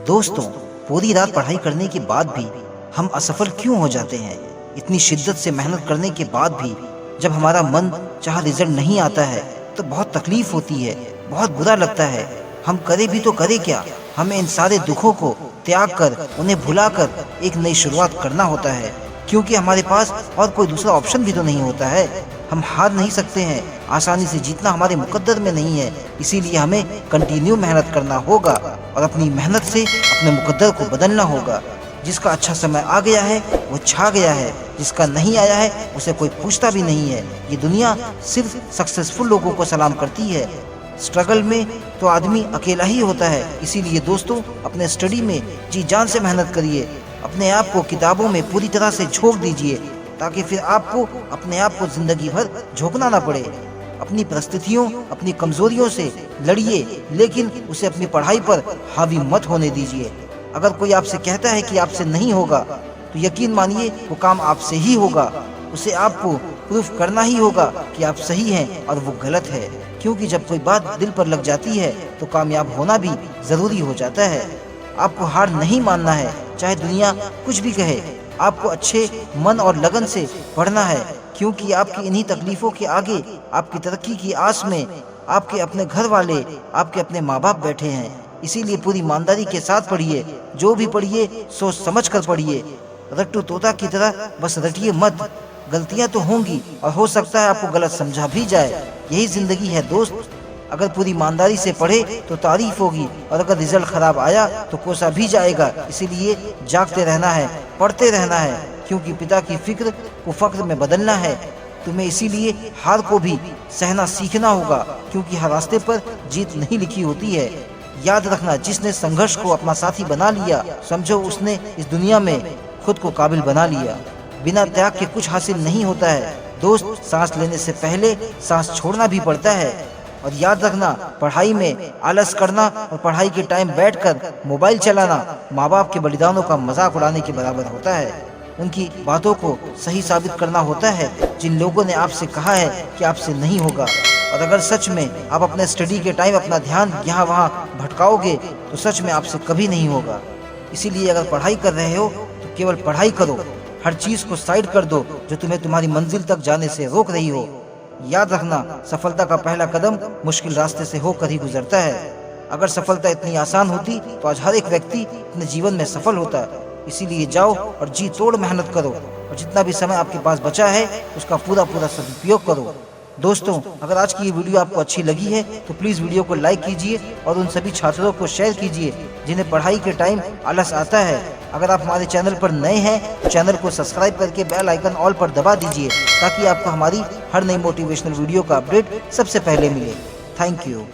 दोस्तों, पूरी रात पढ़ाई करने के बाद भी हम असफल क्यों हो जाते हैं? इतनी शिद्दत से मेहनत करने के बाद भी जब हमारा मन चाहा रिजल्ट नहीं आता है तो बहुत तकलीफ होती है, बहुत बुरा लगता है। हम करें भी तो करें क्या? हमें इन सारे दुखों को त्याग कर, उन्हें भुलाकर एक नई शुरुआत करना होता है, क्योंकि हमारे पास और कोई दूसरा ऑप्शन भी तो नहीं होता है। हम हार नहीं सकते हैं, आसानी से जीतना हमारे मुकद्दर में नहीं है। इसीलिए हमें कंटिन्यू मेहनत करना होगा और अपनी मेहनत से अपने मुकद्दर को बदलना होगा। जिसका अच्छा समय आ गया है वो छा गया है, जिसका नहीं आया है उसे कोई पूछता भी नहीं है। ये दुनिया सिर्फ सक्सेसफुल लोगों को सलाम करती है। स्ट्रगल में तो आदमी अकेला ही होता है। इसीलिए दोस्तों, अपने स्टडी में जी जान से मेहनत करिए, अपने आप को किताबों में पूरी तरह से झोंक दीजिए, ताकि फिर आपको अपने आप को जिंदगी भर झोंकना ना पड़े। अपनी परिस्थितियों, अपनी कमजोरियों से लड़िए, लेकिन उसे अपनी पढ़ाई पर हावी मत होने दीजिए। अगर कोई आपसे कहता है कि आपसे नहीं होगा, तो यकीन मानिए वो काम आपसे ही होगा। उसे आपको प्रूफ करना ही होगा कि आप सही हैं और वो गलत है, क्योंकि जब कोई बात दिल पर लग जाती है तो कामयाब होना भी जरूरी हो जाता है। आपको हार नहीं मानना है, चाहे दुनिया कुछ भी कहे। आपको अच्छे मन और लगन से पढ़ना है, क्योंकि आपकी इन्हीं तकलीफों के आगे, आपकी तरक्की की आस में आपके अपने घर वाले, आपके अपने माँ बाप बैठे हैं। इसीलिए पूरी ईमानदारी के साथ पढ़िए। जो भी पढ़िए सोच समझ कर पढ़िए। रट्टू तोता की तरह बस रटिए मत। गलतियां तो होंगी और हो सकता है आपको गलत समझा भी जाए। यही जिंदगी है दोस्त। अगर पूरी ईमानदारी से पढ़े तो तारीफ होगी, और अगर रिजल्ट खराब आया तो कोसा भी जाएगा। इसीलिए जागते रहना है, पढ़ते रहना है, क्योंकि पिता की फिक्र को फक्र में बदलना है। तुम्हें इसीलिए हार को भी सहना सीखना होगा, क्योंकि हर रास्ते पर जीत नहीं लिखी होती है। याद रखना, जिसने संघर्ष को अपना साथी बना लिया, समझो उसने इस दुनिया में खुद को काबिल बना लिया। बिना त्याग के कुछ हासिल नहीं होता है दोस्त। सांस लेने से पहले सांस छोड़ना भी पड़ता है। और याद रखना, पढ़ाई में आलस करना और पढ़ाई के टाइम बैठकर मोबाइल चलाना माँ बाप के बलिदानों का मजाक उड़ाने के बराबर होता है। उनकी बातों को सही साबित करना होता है, जिन लोगों ने आपसे कहा है कि आपसे नहीं होगा। और अगर सच में आप अपने स्टडी के टाइम अपना ध्यान यहाँ वहाँ भटकाओगे तो सच में आपसे कभी नहीं होगा। इसीलिए अगर पढ़ाई कर रहे हो तो केवल पढ़ाई करो। हर चीज को साइड कर दो जो तुम्हें तुम्हारी मंजिल तक जाने से रोक रही हो। याद रखना, सफलता का पहला कदम मुश्किल रास्ते से होकर ही गुजरता है। अगर सफलता इतनी आसान होती तो आज हर एक व्यक्ति अपने जीवन में सफल होता। इसीलिए जाओ और जी तोड़ मेहनत करो, और जितना भी समय आपके पास बचा है उसका पूरा सदुपयोग करो। दोस्तों, अगर आज की ये वीडियो आपको अच्छी लगी है तो प्लीज़ वीडियो को लाइक कीजिए और उन सभी छात्रों को शेयर कीजिए जिन्हें पढ़ाई के टाइम आलस आता है। अगर आप हमारे चैनल पर नए हैं तो चैनल को सब्सक्राइब करके बेल आइकन ऑल पर दबा दीजिए, ताकि आपको हमारी हर नई मोटिवेशनल वीडियो का अपडेट सबसे पहले मिले। Thank you.